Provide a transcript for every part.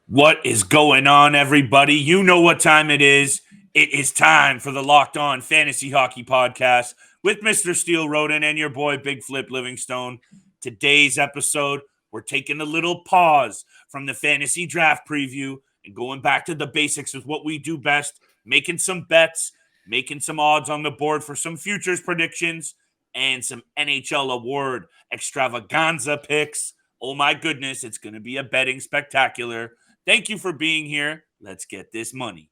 What is going on, everybody? You know what time it is. It is time for the Locked On Fantasy Hockey Podcast with Mr. Steel Roden and your boy Big Flip Livingstone. Today's episode, we're taking a little pause from the fantasy draft preview and going back to the basics with what we do best, making some bets, making some odds on the board for some futures predictions, and some NHL award extravaganza picks. Oh my goodness, it's going to be a betting spectacular. Thank you for being here. Let's get this money.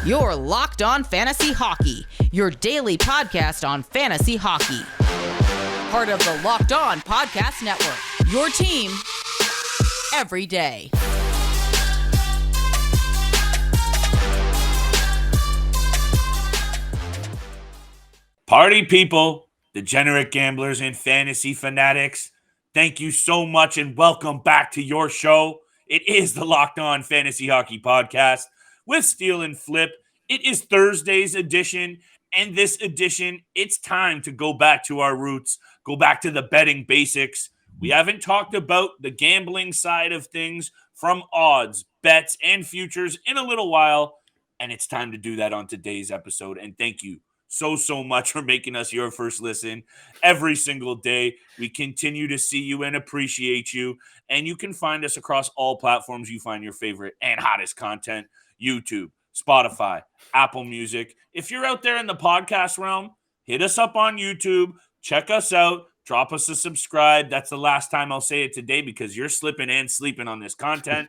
You're Locked On Fantasy Hockey, your daily podcast on fantasy hockey. Part of the Locked On Podcast Network, your team every day. Party people, degenerate gamblers, and fantasy fanatics, thank you so much and welcome back to your show. It is the Locked On Fantasy Hockey Podcast with Steel and Flip. It is Thursday's edition, and this edition, it's time to go back to our roots, go back to the betting basics. We haven't talked about the gambling side of things from odds, bets, and futures in a little while, and it's time to do that on today's episode. And thank you so much for making us your first listen every single day. We continue to see you and appreciate you. And you can find us across all platforms you find your favorite and hottest content: YouTube, Spotify, Apple Music. If you're out there in the podcast realm, hit us up on YouTube, check us out, drop us a subscribe. That's the last time I'll say it today because you're slipping and sleeping on this content.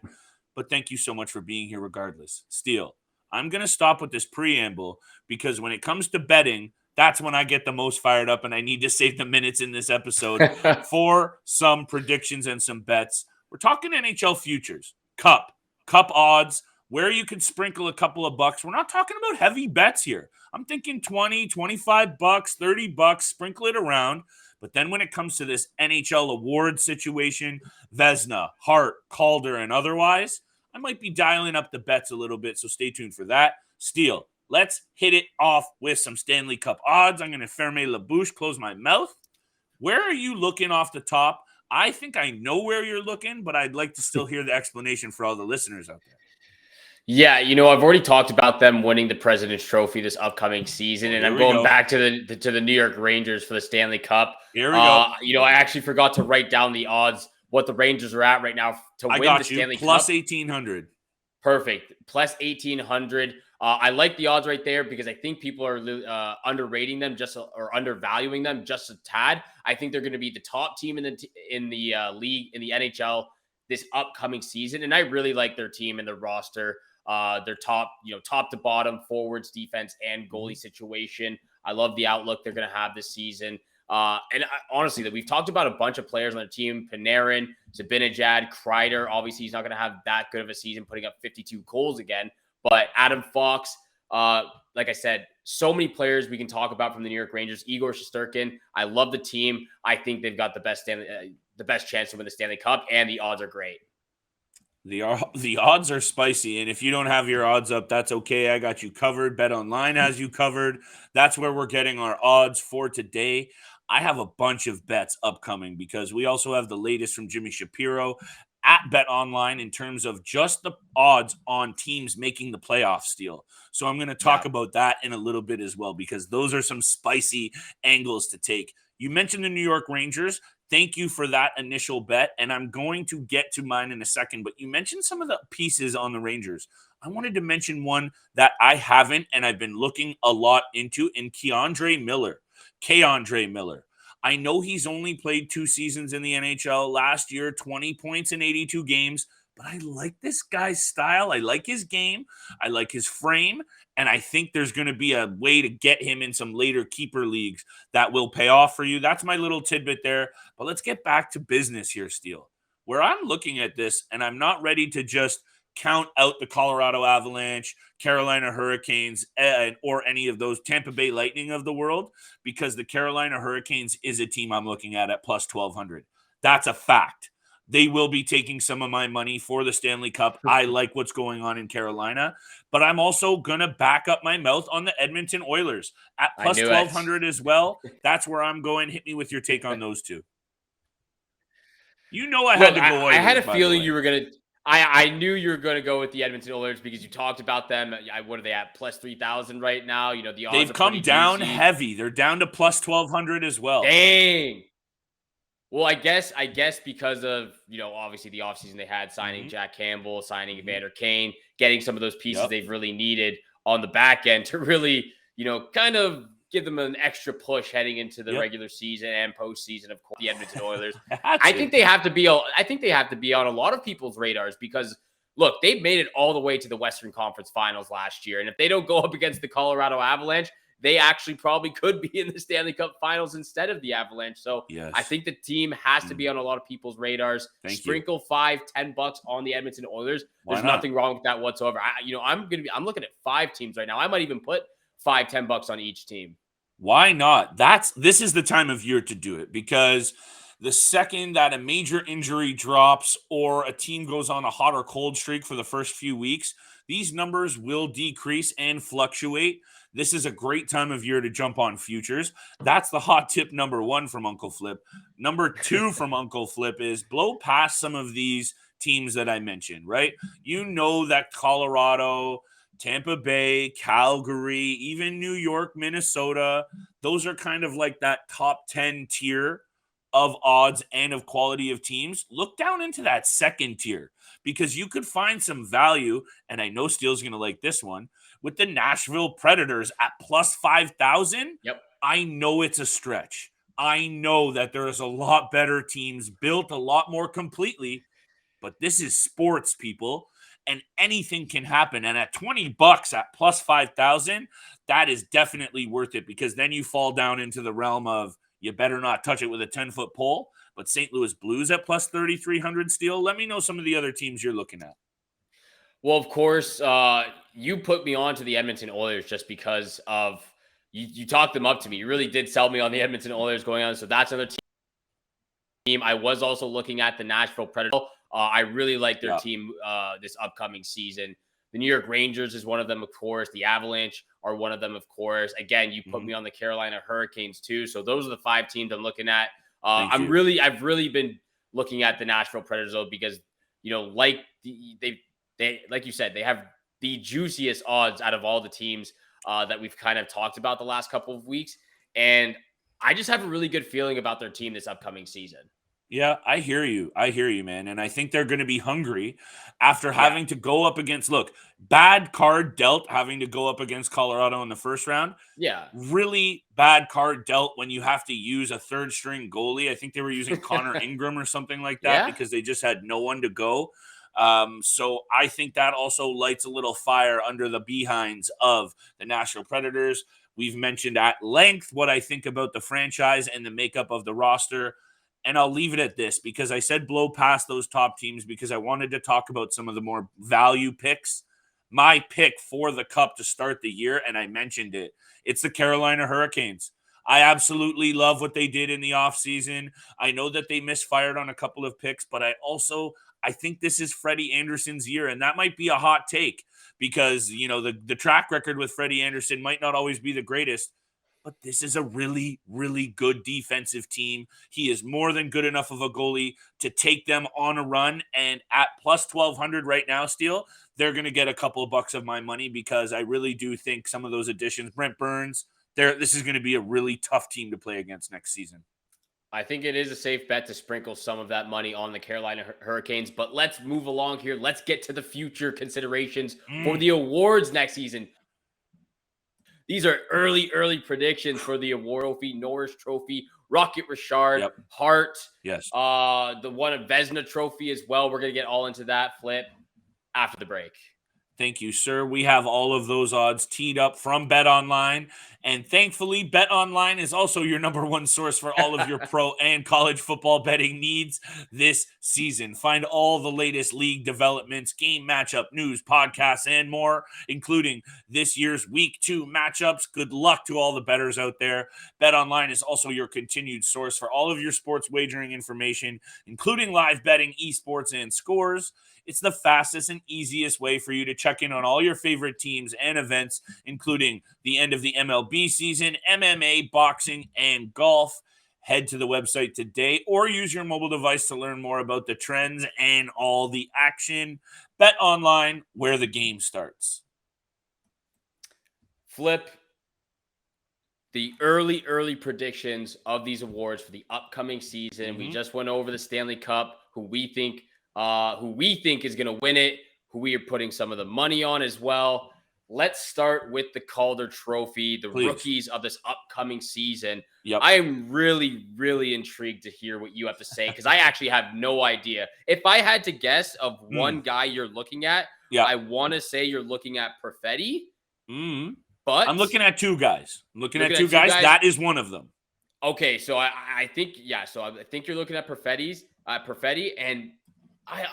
But thank you so much for being here regardless. Steel, I'm going to stop with this preamble because when it comes to betting, that's when I get the most fired up, and I need to save the minutes in this episode for some predictions and some bets. We're talking NHL futures, cup odds, where you could sprinkle a couple of bucks. We're not talking about heavy bets here. I'm thinking 20, 25 bucks, 30 bucks, sprinkle it around. But then when it comes to this NHL Awards situation, Vezina, Hart, Calder, and otherwise, I might be dialing up the bets a little bit, so stay tuned for that. Steel, let's hit it off with some Stanley Cup odds. I'm going to ferme la bouche, close my mouth. Where are you looking off the top? I think I know where you're looking, but I'd like to still hear the explanation for all the listeners out there. Yeah, I've already talked about them winning the President's Trophy this upcoming season, and I'm going back to the New York Rangers for the Stanley Cup. Here we go. I actually forgot to write down the odds, what the Rangers are at right now to win the Stanley Cup. Plus 1,800. Perfect. Plus 1,800. I like the odds right there because I think people are underrating them or undervaluing them just a tad. I think they're going to be the top team in the league, in the NHL this upcoming season, and I really like their team and their roster. Their top to bottom, forwards, defense, and goalie situation. I love the outlook they're going to have this season. Honestly, we've talked about a bunch of players on their team: Panarin, Zibanejad, Kreider. Obviously, he's not going to have that good of a season, putting up 52 goals again. But Adam Fox, like I said, so many players we can talk about from the New York Rangers. Igor Shesterkin. I love the team. I think they've got the best chance to win the Stanley Cup, and the odds are great. The odds are spicy, and if you don't have your odds up, that's okay. I got you covered. BetOnline has you covered. That's where we're getting our odds for today. I have a bunch of bets upcoming because we also have the latest from Jimmy Shapiro at BetOnline in terms of just the odds on teams making the playoff Steel. So I'm going to talk about that in a little bit as well because those are some spicy angles to take. You mentioned the New York Rangers. Thank you for that initial bet, and I'm going to get to mine in a second, but you mentioned some of the pieces on the Rangers. I wanted to mention one that I haven't, and I've been looking a lot into, in K'Andre Miller. I know he's only played 2 seasons in the NHL last year, 20 points in 82 games, but I like this guy's style. I like his game. I like his frame. And I think there's going to be a way to get him in some later keeper leagues that will pay off for you. That's my little tidbit there. But let's get back to business here, Steel. Where I'm looking at this, and I'm not ready to just count out the Colorado Avalanche, Carolina Hurricanes, or any of those Tampa Bay Lightning of the world, because the Carolina Hurricanes is a team I'm looking at plus 1,200. That's a fact. They will be taking some of my money for the Stanley Cup. I like what's going on in Carolina, but I'm also going to back up my mouth on the Edmonton Oilers at plus 1,200 as well. That's where I'm going. Hit me with your take on those two. I had to go Oilers. I had a feeling you were going to I knew you were going to go with the Edmonton Oilers because you talked about them. What are they at? Plus 3,000 right now. You know, the odds They've are come pretty down juicy. heavy. They're down to plus 1,200 as well. Dang. Well, I guess because of, obviously the offseason they had, signing Jack Campbell, signing Evander Kane, getting some of those pieces they've really needed on the back end to really, kind of give them an extra push heading into the regular season and postseason. Of course, the Edmonton Oilers. I think they have to be on a lot of people's radars because look, they've made it all the way to the Western Conference Finals last year, and if they don't go up against the Colorado Avalanche, they actually probably could be in the Stanley Cup Finals instead of the Avalanche. So I think the team has to be on a lot of people's radars. Sprinkle $5-10 on the Edmonton Oilers. There's nothing wrong with that whatsoever. I'm looking at 5 teams right now. I might even put $5-10 on each team. Why not? This is the time of year to do it because the second that a major injury drops or a team goes on a hot or cold streak for the first few weeks, these numbers will decrease and fluctuate. This is a great time of year to jump on futures. That's the hot tip number 1 from Uncle Flip. Number 2 from Uncle Flip is blow past some of these teams that I mentioned, right? You know that Colorado, Tampa Bay, Calgary, even New York, Minnesota, those are kind of like that top 10 tier of odds and of quality of teams. Look down into that second tier because you could find some value, and I know Steele's going to like this one, with the Nashville Predators at plus 5,000. Yep. I know it's a stretch. I know that there is a lot better teams built a lot more completely, but this is sports, people, and anything can happen. And at $20 at plus 5,000, that is definitely worth it because then you fall down into the realm of you better not touch it with a 10-foot pole. But St. Louis Blues at plus 3,300 Steel. Let me know some of the other teams you're looking at. Well, of course, you put me on to the Edmonton Oilers just because of you talked them up to me. You really did sell me on the Edmonton Oilers going on. So that's another team. I was also looking at the Nashville Predators. I really like their team this upcoming season. The New York Rangers is one of them, of course. The Avalanche are one of them, of course. Again, you put me on the Carolina Hurricanes too. So those are the 5 teams I'm looking at. I've really been looking at the Nashville Predators though, because like you said, they have the juiciest odds out of all the teams that we've kind of talked about the last couple of weeks. And I just have a really good feeling about their team this upcoming season. Yeah, I hear you, man. And I think they're going to be hungry after having to go up against, bad card dealt having to go up against Colorado in the first round. Yeah. Really bad card dealt when you have to use a third string goalie. I think they were using Connor Ingram or something like that because they just had no one to go. So I think that also lights a little fire under the behinds of the Nashville Predators. We've mentioned at length what I think about the franchise and the makeup of the roster. And I'll leave it at this because I said blow past those top teams because I wanted to talk about some of the more value picks. My pick for the Cup to start the year, and I mentioned it, it's the Carolina Hurricanes. I absolutely love what they did in the offseason. I know that they misfired on a couple of picks, but I think this is Freddie Anderson's year, and that might be a hot take because, the track record with Freddie Anderson might not always be the greatest. But this is a really, really good defensive team. He is more than good enough of a goalie to take them on a run. And at plus 1,200 right now, Steele, they're going to get a couple of bucks of my money because I really do think some of those additions, Brent Burns, this is going to be a really tough team to play against next season. I think it is a safe bet to sprinkle some of that money on the Carolina Hurricanes. But let's move along here. Let's get to the future considerations for the awards next season. These are early predictions for the award trophy, Norris Trophy, Rocket Richard, Hart. Yes. The one of Vezina Trophy as well. We're going to get all into that, Flip, after the break. Thank you, sir. We have all of those odds teed up from BetOnline. And thankfully, BetOnline is also your number one source for all of your pro and college football betting needs this season. Find all the latest league developments, game matchup news, podcasts, and more, including this year's Week 2 matchups. Good luck to all the bettors out there. BetOnline is also your continued source for all of your sports wagering information, including live betting, esports, and scores. It's the fastest and easiest way for you to check in on all your favorite teams and events, including the end of the MLB season, MMA, boxing, and golf. head to the website today or use your mobile device to learn more about the trends and all the action. BetOnline, where the game starts. Flip, the early predictions of these awards for the upcoming season. We just went over the Stanley Cup, who we think is going to win it, who we are putting some of the money on as well. Let's start with the Calder Trophy, the rookies of this upcoming season. Yep. I am really, really intrigued to hear what you have to say because I actually have no idea. If I had to guess of one guy you're looking at, I want to say you're looking at Perfetti. But I'm looking at two guys. That is one of them. Okay, so I think you're looking at Perfetti, and I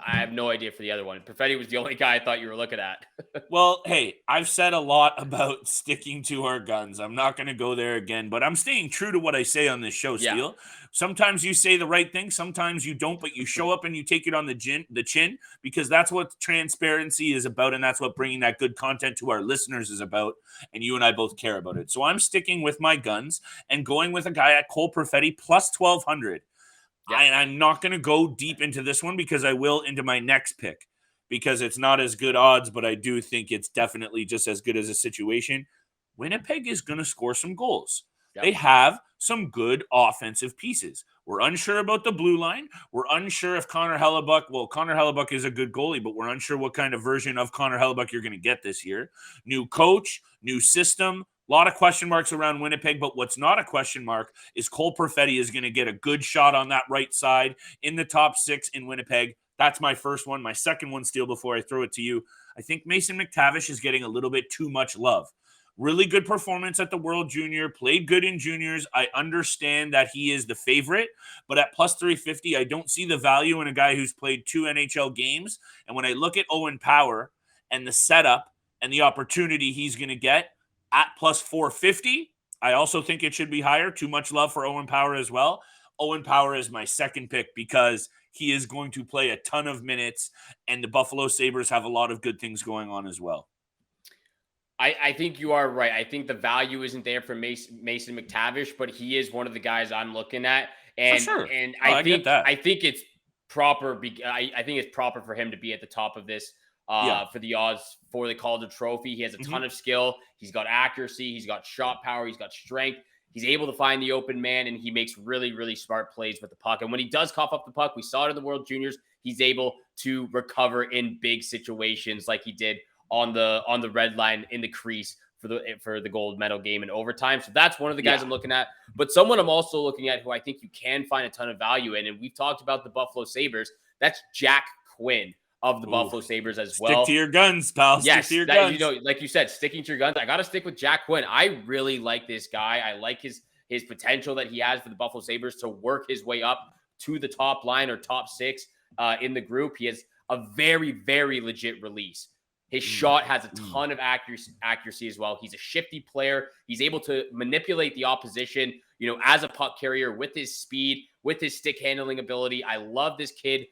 have no idea for the other one. Perfetti was the only guy I thought you were looking at. Well, hey, I've said a lot about sticking to our guns. I'm not going to go there again, but I'm staying true to what I say on this show, Steele. Sometimes you say the right thing, sometimes you don't, but you show up and you take it on the chin, because that's what transparency is about, and that's what bringing that good content to our listeners is about, and you and I both care about it. So I'm sticking with my guns and going with a guy at Cole Perfetti plus 1,200. I'm not going to go deep into this one because I will into my next pick because it's not as good odds, but I do think it's definitely just as good as a situation. Winnipeg is going to score some goals. They have some good offensive pieces. We're unsure about the blue line. We're unsure if Connor Hellebuyck is a good goalie, but we're unsure what kind of version of Connor Hellebuyck you're going to get this year. New coach, new system. A lot of question marks around Winnipeg, but what's not a question mark is Cole Perfetti is going to get a good shot on that right side in the top 6 in Winnipeg. That's my first one. My second one, Steele, before I throw it to you. I think Mason McTavish is getting a little bit too much love. Really good performance at the World Junior, played good in juniors. I understand that he is the favorite, but at plus 350, I don't see the value in a guy who's played 2 NHL games. And when I look at Owen Power and the setup and the opportunity he's going to get, at plus 450, I also think it should be higher. Too much love for Owen Power as well. Owen Power is my second pick because he is going to play a ton of minutes, and the Buffalo Sabres have a lot of good things going on as well. I think you are right. I think the value isn't there for Mason McTavish, but he is one of the guys I'm looking at. And, for sure. And I think it's proper. I think it's proper for him to be at the top of this. For the odds for the Calder Trophy. He has a ton of skill. He's got accuracy. He's got shot power. He's got strength. He's able to find the open man, and he makes really, really smart plays with the puck. And when he does cough up the puck, we saw it in the World Juniors, he's able to recover in big situations like he did on the red line in the crease for the gold medal game in overtime. So that's one of the guys I'm looking at. But someone I'm also looking at who I think you can find a ton of value in, and we've talked about the Buffalo Sabres, that's Jack Quinn of the Buffalo Sabres as well. Stick to your guns, pal. Yes, stick to your guns. Like you said, sticking to your guns. I got to stick with Jack Quinn. I really like this guy. I like his potential that he has for the Buffalo Sabres to work his way up to the top line or top 6 in the group. He has a very, very legit release. His shot has a ton of accuracy as well. He's a shifty player. He's able to manipulate the opposition, as a puck carrier with his speed, with his stick handling ability. I love this kid.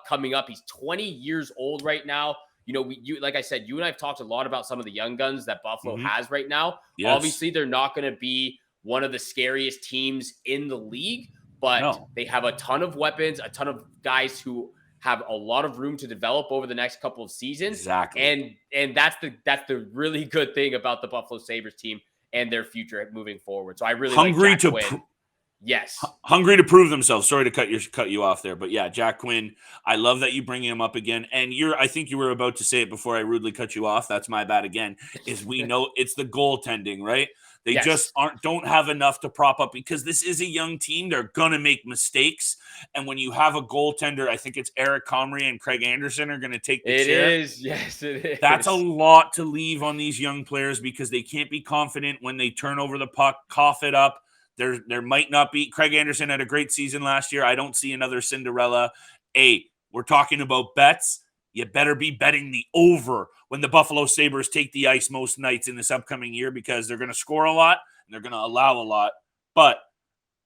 Coming up, he's 20 years old right now. Like I said, you and I have talked a lot about some of the young guns that Buffalo has right now. Yes. Obviously, they're not going to be one of the scariest teams in the league, but they have a ton of weapons, a ton of guys who have a lot of room to develop over the next couple of seasons. Exactly. And that's the really good thing about the Buffalo Sabres team and their future moving forward. So I really like Jack Quinn. Yes. Hungry to prove themselves. Sorry to cut you off there. But yeah, Jack Quinn, I love that you bring him up again. And I think you were about to say it before I rudely cut you off. That's my bad again. Is we know it's the goaltending, right? They just don't have enough to prop up because this is a young team. They're going to make mistakes. And when you have a goaltender, I think it's Eric Comrie and Craig Anderson are going to take the chair. It is. Yes, it is. That's a lot to leave on these young players because they can't be confident when they turn over the puck, cough it up. There might not be. Craig Anderson had a great season last year. I don't see another Cinderella. We're talking about bets. You better be betting the over when the Buffalo Sabres take the ice most nights in this upcoming year because they're going to score a lot and they're going to allow a lot. But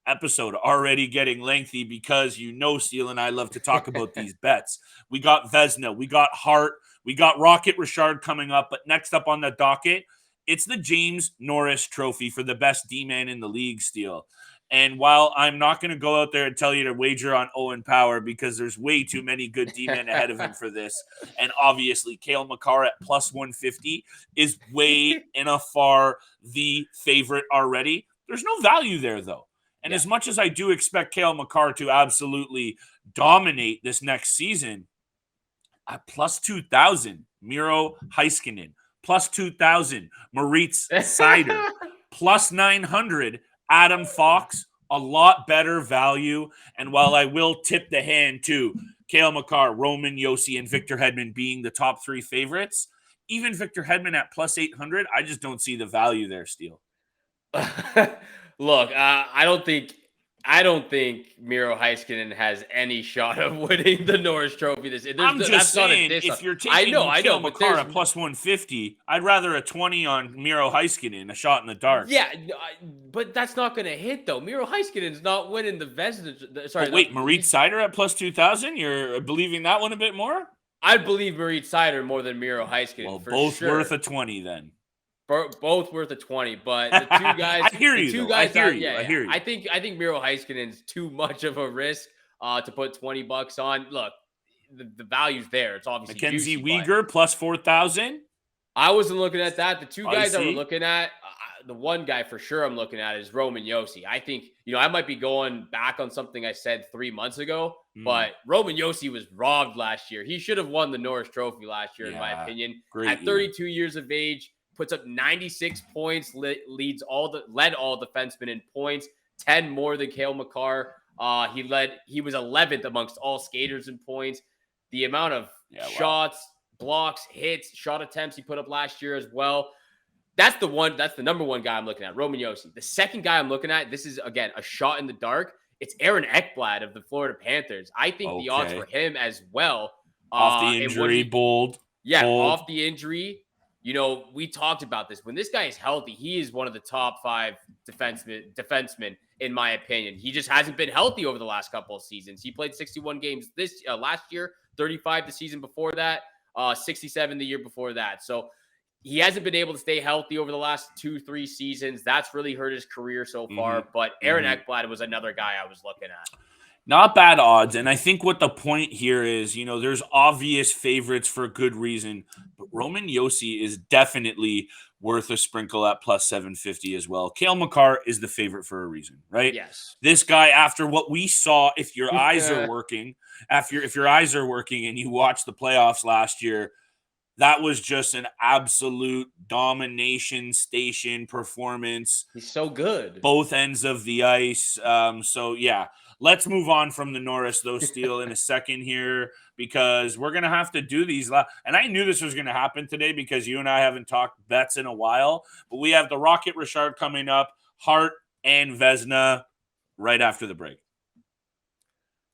episode already getting lengthy because Steele and I love to talk about these bets. We got Vezina. We got Hart. We got Rocket Richard coming up. But next up on the docket, it's the James Norris Trophy for the best D-man in the league, Steele. And while I'm not going to go out there and tell you to wager on Owen Power because there's way too many good D-men ahead of him for this, and obviously Cale Makar at plus 150 is way and afar the favorite already. There's no value there, though. And as much as I do expect Cale Makar to absolutely dominate this next season, at plus 2,000, Miro Heiskanen, plus 2,000, Moritz Seider, plus 900, Adam Fox, a lot better value. And while I will tip the hand to Cale Makar, Roman Josi, and Victor Hedman being the top three favorites, even Victor Hedman at plus 800, I just don't see the value there, Steele. Look, I don't think Miro Heiskanen has any shot of winning the Norris Trophy this year. I'm just saying, if you're taking Cale Makar at plus 150, I'd rather a 20 on Miro Heiskanen, a shot in the dark. Yeah, but that's not going to hit, though. Miro Heiskanen's not winning the Vezina. Sorry, wait, Moritz Seider at plus 2,000? You're believing that one a bit more? I'd believe Moritz Seider more than Miro Heiskanen. Well, both worth a 20 then. Both worth a 20, but the two guys. I hear you. I hear you. I think Miro Heiskanen's too much of a risk to put $20 on. Look, the value's there. It's obviously Mackenzie Weegar plus 4,000. I wasn't looking at that. The two guys I were looking at, the one guy for sure I'm looking at is Roman Josi. I think I might be going back on something I said 3 months ago, but Roman Josi was robbed last year. He should have won the Norris Trophy last year, in my opinion. At 32 years of age. Puts up 96 points, led all defensemen in points, 10 more than Cale Makar. He was 11th amongst all skaters in points. The amount of shots, blocks, hits, shot attempts he put up last year as well. That's the number one guy I'm looking at, Roman Josi. The second guy I'm looking at, this is again a shot in the dark. It's Aaron Ekblad of the Florida Panthers. I think the odds for him as well. Off the injury, bold. Off the injury. We talked about this. When this guy is healthy, he is one of the top 5 defensemen, in my opinion. He just hasn't been healthy over the last couple of seasons. He played 61 games last year, 35 the season before that, 67 the year before that. So he hasn't been able to stay healthy over the last 2-3 seasons. That's really hurt his career so far. But Aaron Ekblad was another guy I was looking at. Not bad odds. And I think what the point here is, there's obvious favorites for good reason. But Roman Josi is definitely worth a sprinkle at plus 750 as well. Cale Makar is the favorite for a reason, right? Yes. This guy, after what we saw, if your eyes are working, if your eyes are working and you watch the playoffs last year, that was just an absolute domination station performance. He's so good. Both ends of the ice. Let's move on from the Norris, though, Steele, in a second here, because we're going to have to do these. And I knew this was going to happen today because you and I haven't talked bets in a while. But we have the Rocket Richard coming up, Hart and Vezina right after the break.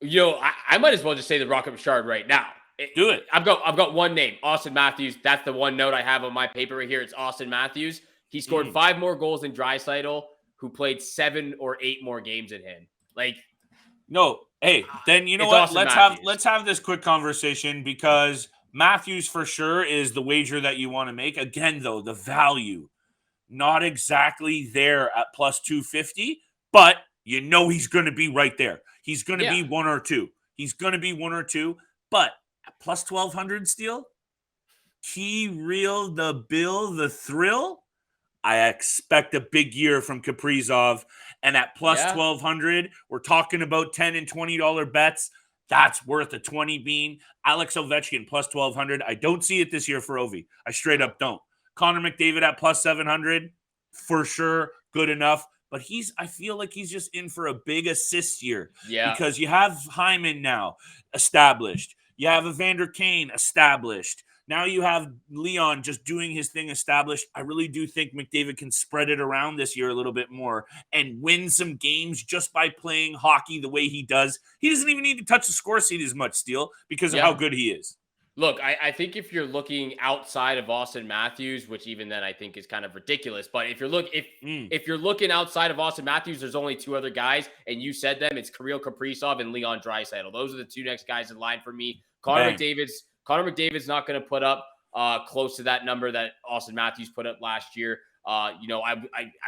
I might as well just say the Rocket Richard right now. Do it. I've got one name, Austin Matthews. That's the one note I have on my paper right here. It's Austin Matthews. He scored 5 more goals than Draisaitl, who played 7 or 8 more games than him. No, hey, then you know what? Let's have this quick conversation because Matthews for sure is the wager that you want to make. Again, though, the value not exactly there at plus 250, but he's going to be right there. He's going to be one or two. But at plus 1,200 Steele, key reel, the bill, the thrill. I expect a big year from Kaprizov. And at plus 1,200, we're talking about $10 and $20 bets. That's worth a 20 bean. Alex Ovechkin plus 1,200. I don't see it this year for Ovi. I straight up don't. Connor McDavid at plus 700, for sure, good enough. But I feel like he's just in for a big assist year. Yeah. Because you have Hyman now established. You have Evander Kane established. Now you have Leon just doing his thing established. I really do think McDavid can spread it around this year a little bit more and win some games just by playing hockey the way he does. He doesn't even need to touch the score sheet as much, Steele, because of how good he is. Look, I think if you're looking outside of Austin Matthews, which even then I think is kind of ridiculous, but if you're looking outside of Austin Matthews, there's only 2 other guys, and you said them. It's Kirill Kaprizov and Leon Draisaitl. Those are the 2 next guys in line for me. Connor McDavid's not going to put up close to that number that Austin Matthews put up last year. I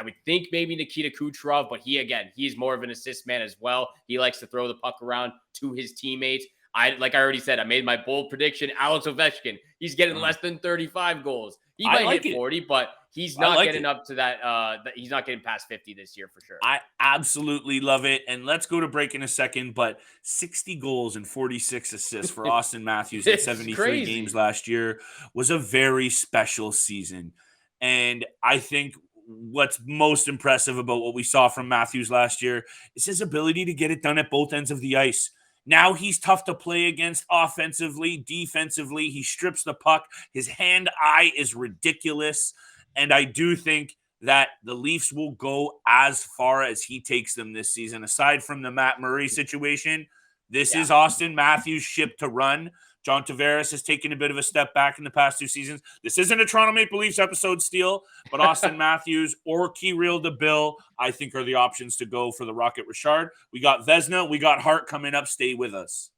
would think maybe Nikita Kucherov, but he's more of an assist man as well. He likes to throw the puck around to his teammates. Like I already said, I made my bold prediction. Alex Ovechkin, he's getting less than 35 goals. He might hit 40, but he's not getting up to that. He's not getting past 50 this year for sure. I absolutely love it. And let's go to break in a second. But 60 goals and 46 assists for Austin Matthews in 73 games last year was a very special season. And I think what's most impressive about what we saw from Matthews last year is his ability to get it done at both ends of the ice. Now he's tough to play against offensively, defensively. He strips the puck. His hand-eye is ridiculous. And I do think that the Leafs will go as far as he takes them this season. Aside from the Matt Murray situation, this is Austin Matthews' ship to run. John Tavares has taken a bit of a step back in the past 2 seasons. This isn't a Toronto Maple Leafs episode, Steele, but Austin Matthews or Kirill DeBill, I think, are the options to go for the Rocket Richard. We got Vezina. We got Hart coming up. Stay with us.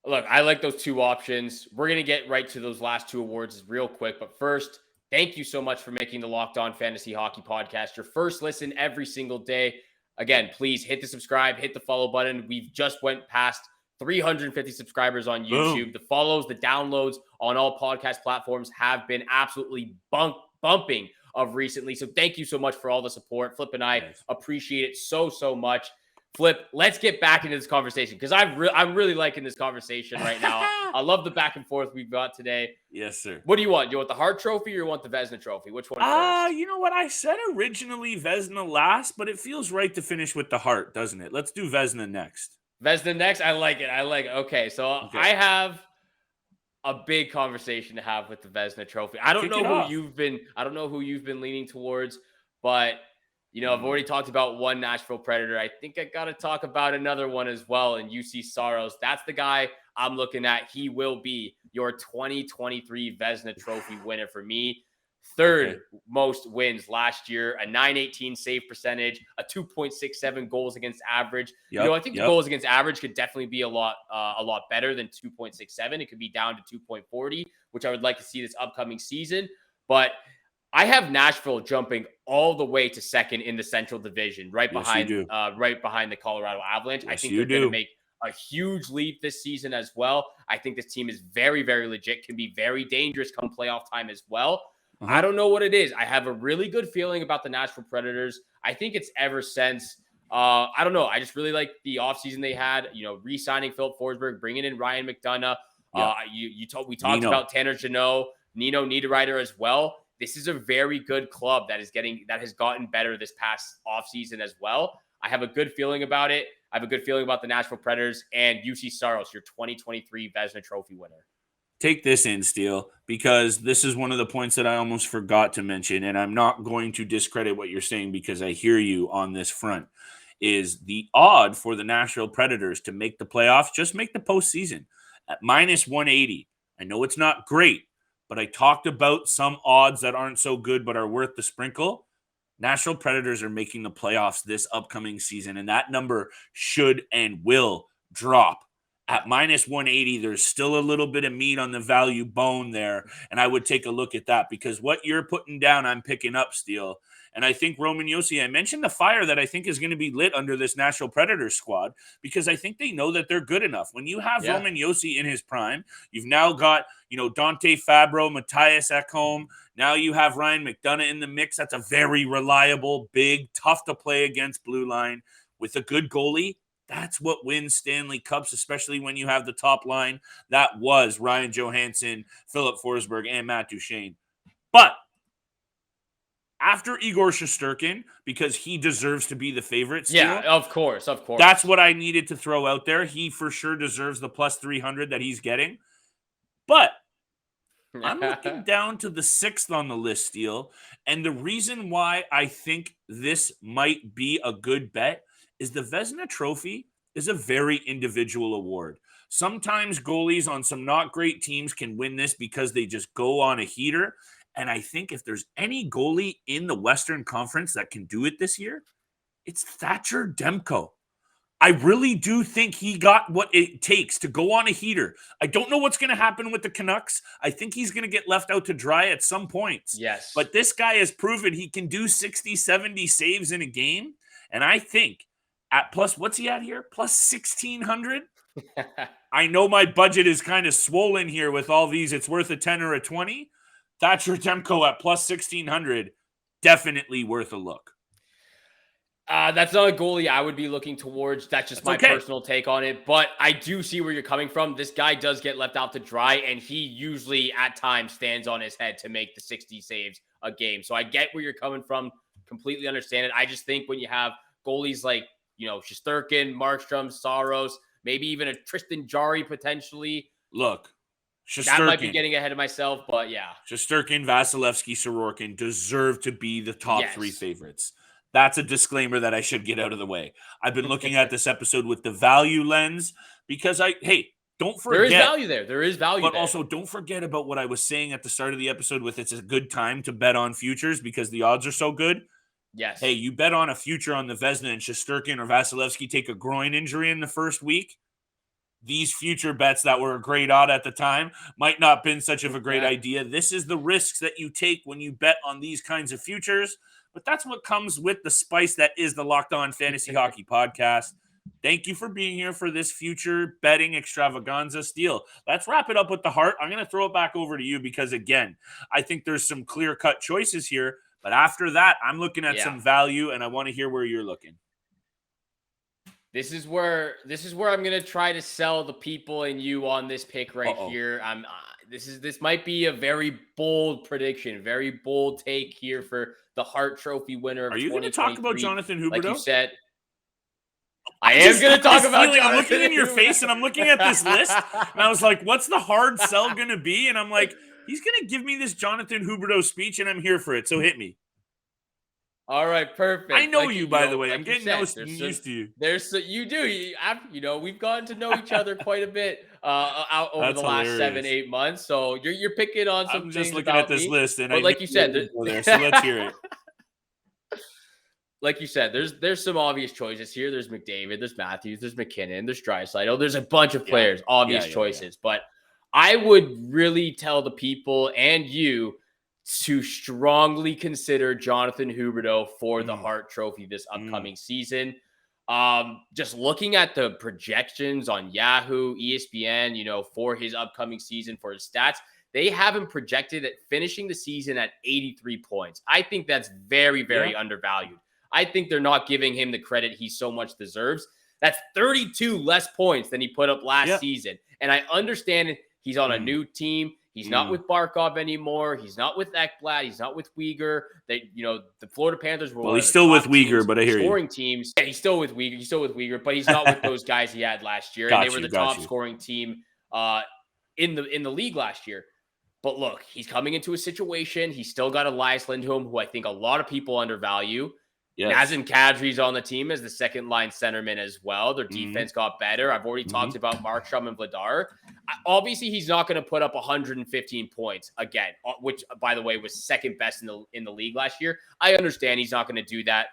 Look, I like those 2 options. We're going to get right to those last 2 awards real quick. But first, thank you so much for making the Locked On Fantasy Hockey Podcast your first listen every single day. Again, please hit the subscribe, hit the follow button. We've just went past 350 subscribers on YouTube. Boom. The follows, the downloads on all podcast platforms have been absolutely bumping of recently. So thank you so much for all the support. Flip and I appreciate it so much. Flip, let's get back into this conversation because I'm really liking this conversation right now. I love the back and forth we've got today. Yes, sir. What do you want? Do you want the Hart Trophy or you want the Vezina Trophy? Which one first? You know what? I said originally Vezina last, but it feels right to finish with the Hart, doesn't it? Let's do Vezina next. Vezina next? I like it. Okay, so I have a big conversation to have with the Vezina Trophy. I don't know who you've been leaning towards, but I've already talked about one Nashville Predator. I think I got to talk about another one as well, and UC Saros. That's the guy I'm looking at. He will be your 2023 Vezina Trophy winner for me. Third most wins last year, a .918 save percentage, a 2.67 goals against average. I think the goals against average could definitely be a lot better than 2.67. It could be down to 2.40, which I would like to see this upcoming season. But I have Nashville jumping all the way to second in the Central Division, right behind the Colorado Avalanche. I think they're going to make a huge leap this season as well. I think this team is very, very legit, can be very dangerous come playoff time as well. I don't know what it is. I have a really good feeling about the Nashville Predators. I think it's ever since, I don't know. I just really like the offseason they had, re-signing Philip Forsberg, bringing in Ryan McDonough. We talked about Tanner Jeannot, Nino Niederreiter as well. This is a very good club that has gotten better this past offseason as well. I have a good feeling about it. I have a good feeling about the Nashville Predators and UC Saros, your 2023 Vezina Trophy winner. Take this in, Steele, because this is one of the points that I almost forgot to mention, and I'm not going to discredit what you're saying because I hear you on this front, is the odd for the Nashville Predators to make the playoffs, just make the postseason at -180. I know it's not great, but I talked about some odds that aren't so good but are worth the sprinkle. Nashville Predators are making the playoffs this upcoming season, and that number should and will drop. At -180, there's still a little bit of meat on the value bone there, and I would take a look at that because what you're putting down, I'm picking up, Steele. And I think Roman Josi, I mentioned the fire that I think is going to be lit under this Nashville Predators squad because I think they know that they're good enough. When you have Roman Josi in his prime, you've now got, Dante Fabro, Matthias Ekholm. Now you have Ryan McDonough in the mix. That's a very reliable, big, tough to play against blue line with a good goalie. That's what wins Stanley Cups, especially when you have the top line. That was Ryan Johansson, Philip Forsberg, and Matt Duchene. But after Igor Shesterkin, because he deserves to be the favorite still, yeah, of course. That's what I needed to throw out there. He for sure deserves the +300 that he's getting. But I'm looking down to the 6th on the list, Steele. And the reason why I think this might be a good bet is the Vezina Trophy is a very individual award. Sometimes goalies on some not great teams can win this because they just go on a heater. And I think if there's any goalie in the Western Conference that can do it this year, it's Thatcher Demko. I really do think he got what it takes to go on a heater. I don't know what's going to happen with the Canucks. I think he's going to get left out to dry at some points. Yes. But this guy has proven he can do 60, 70 saves in a game. And I think at plus, what's he at here? Plus 1,600? I know my budget is kind of swollen here with all these. It's worth a 10 or a 20. Thatcher Demko at plus 1,600. Definitely worth a look. That's not a goalie I would be looking towards. That's just my personal take on it. But I do see where you're coming from. This guy does get left out to dry, and he usually at times stands on his head to make the 60 saves a game. So I get where you're coming from. Completely understand it. I just think when you have goalies like, Shesterkin, Markstrom, Saros, maybe even a Tristan Jarry potentially. Look, Shesterkin. That might be getting ahead of myself, but yeah. Shesterkin, Vasilevsky, Sorokin deserve to be the top three favorites. That's a disclaimer that I should get out of the way. I've been looking at this episode with the value lens because don't forget. There is value there. There is value But there. also don't forget about what I was saying at the start of the episode with it's a good time to bet on futures because the odds are so good. Yes. Hey, you bet on a future on the Vezina and Shesterkin or Vasilevsky take a groin injury in the first week. These future bets that were a great odd at the time might not have been such of a great idea. This is the risks that you take when you bet on these kinds of futures. But that's what comes with the spice that is the Locked On Fantasy Hockey Podcast. Thank you for being here for this future betting extravaganza. Steele, let's wrap it up with the heart. I'm going to throw it back over to you because, again, I think there's some clear-cut choices here. But after that, I'm looking at some value, and I want to hear where you're looking. This is where I'm going to try to sell the people and you on this pick here. This might be a very bold prediction, very bold take here for the Hart Trophy winner of 2023. Are you going to talk about Jonathan Huberdeau? Like you said, I am going to talk about Jonathan. I'm looking in your face and I'm looking at this list and I was like, what's the hard sell going to be? And I'm like, he's going to give me this Jonathan Huberdeau speech and I'm here for it. So hit me. All right, perfect. I know you, by the way. I'm getting used to you. You do. We've gotten to know each other quite a bit out over the last 7-8 months. So you're picking on some things. I'm just looking at this list, and like you said, so let's hear it. Like you said, there's some obvious choices here. There's McDavid, there's Matthews, there's McKinnon, there's Draisaitl. There's a bunch of players, obvious choices. But I would really tell the people and you to strongly consider Jonathan Huberdeau for the Hart Trophy this upcoming season. Just looking at the projections on Yahoo, ESPN, for his upcoming season, for his stats, they have him projected at finishing the season at 83 points. I think that's very, very undervalued. I think they're not giving him the credit he so much deserves. That's 32 less points than he put up last season. And I understand he's on a new team. He's not with Barkov anymore. He's not with Ekblad. He's not with Uyghur. The Florida Panthers were he's still with Uyghur, but I hear scoring teams. Yeah, he's still with Uyghur. He's still with Uyghur, but he's not with those guys he had last year. And they were the top scoring team in the league last year. But look, he's coming into a situation. He's still got Elias Lindholm, who I think a lot of people undervalue. Yes. Nazem Kadri's on the team as the second-line centerman as well. Their defense got better. I've already talked about Markstrom and Vladar. Obviously, he's not going to put up 115 points again, which, by the way, was second best in the league last year. I understand he's not going to do that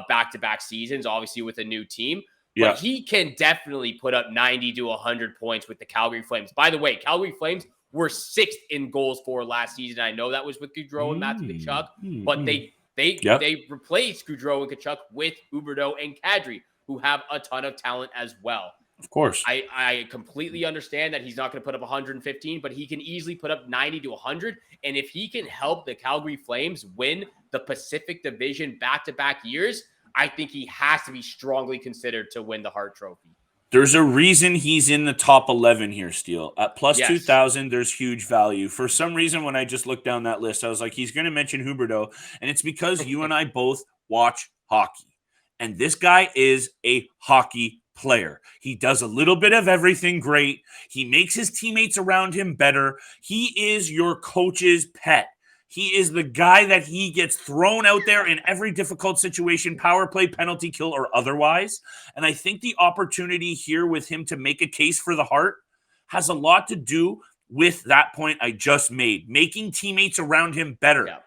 back-to-back seasons, obviously, with a new team. But he can definitely put up 90 to 100 points with the Calgary Flames. By the way, Calgary Flames were 6th in goals for last season. I know that was with Gaudreau and Matthew Tkachuk, but they replaced Gaudreau and Tkachuk with Huberdeau and Kadri, who have a ton of talent as well. Of course. I completely understand that he's not going to put up 115, but he can easily put up 90 to 100. And if he can help the Calgary Flames win the Pacific Division back-to-back years, I think he has to be strongly considered to win the Hart Trophy. There's a reason he's in the top 11 here, Steele. At plus 2,000, there's huge value. For some reason, when I just looked down that list, I was like, he's going to mention Huberdeau. And it's because you and I both watch hockey. And this guy is a hockey player. He does a little bit of everything great. He makes his teammates around him better. He is your coach's pet. He is the guy that he gets thrown out there in every difficult situation, power play, penalty kill, or otherwise. And I think the opportunity here with him to make a case for the Hart has a lot to do with that point I just made, making teammates around him better. Yeah.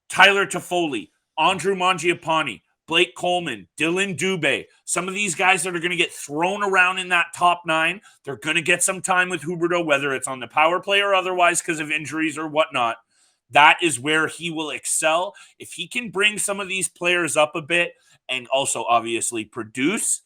Tyler Toffoli, Andrew Mangiapane, Blake Coleman, Dylan Dubé, some of these guys that are going to get thrown around in that top 9, they're going to get some time with Huberdeau, whether it's on the power play or otherwise because of injuries or whatnot. That is where he will excel. If he can bring some of these players up a bit and also obviously produce,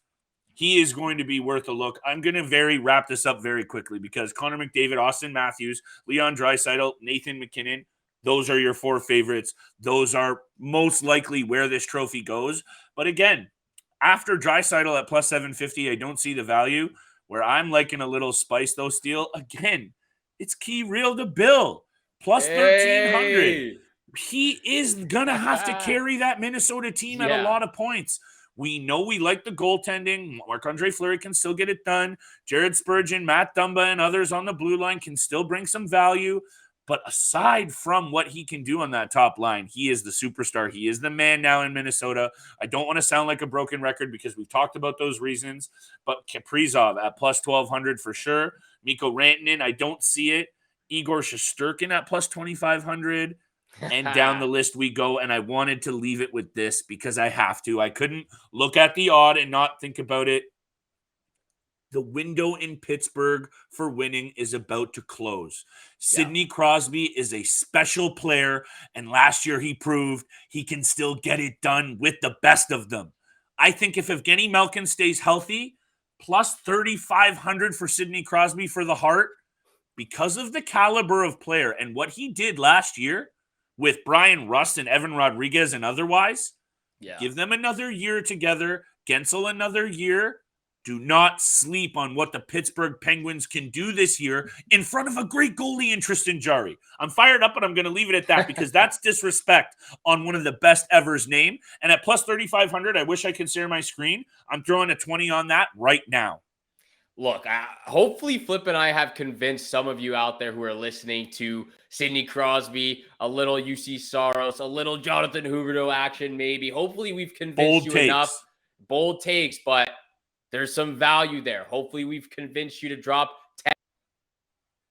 he is going to be worth a look. I'm going to wrap this up very quickly because Connor McDavid, Austin Matthews, Leon Draisaitl, Nathan McKinnon, those are your 4 favorites. Those are most likely where this trophy goes. But again, after Draisaitl at plus 750, I don't see the value. Where I'm liking a little spice, though, Steele, again, it's Kirill to Bill, plus 1,300. He is going to have to carry that Minnesota team at a lot of points. We know we like the goaltending. Marc-Andre Fleury can still get it done. Jared Spurgeon, Matt Dumba, and others on the blue line can still bring some value. But aside from what he can do on that top line, he is the superstar. He is the man now in Minnesota. I don't want to sound like a broken record because we've talked about those reasons. But Kaprizov at plus 1,200 for sure. Mikko Rantanen, I don't see it. Igor Shesterkin at plus 2,500. And down the list we go. And I wanted to leave it with this because I have to. I couldn't look at the odd and not think about it. The window in Pittsburgh for winning is about to close. Sidney Crosby is a special player, and last year he proved he can still get it done with the best of them. I think if Evgeny Malkin stays healthy, plus 3,500 for Sidney Crosby for the Hart, because of the caliber of player and what he did last year with Brian Rust and Evan Rodriguez and otherwise, give them another year together, Gensel another year. Do not sleep on what the Pittsburgh Penguins can do this year in front of a great goalie in Tristan Jarry. I'm fired up, but I'm going to leave it at that because that's disrespect on one of the best ever's name. And at plus 3,500, I wish I could share my screen. I'm throwing a 20 on that right now. Look, hopefully Flip and I have convinced some of you out there who are listening to Sidney Crosby, a little UC Saros, a little Jonathan Huberdeau action maybe. Hopefully we've convinced you enough. Bold takes, but there's some value there. Hopefully we've convinced you to drop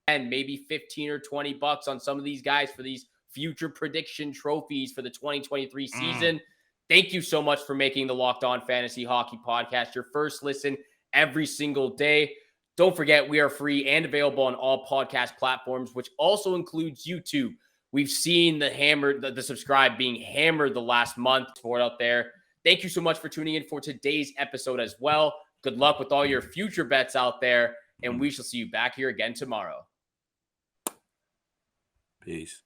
10, maybe 15 or 20 bucks on some of these guys for these future prediction trophies for the 2023 season. Thank you so much for making the Locked On Fantasy Hockey Podcast your first listen every single day. Don't forget, we are free and available on all podcast platforms, which also includes YouTube. We've seen the subscribe being hammered the last month for it out there. Thank you so much for tuning in for today's episode as well. Good luck with all your future bets out there, and we shall see you back here again tomorrow. Peace.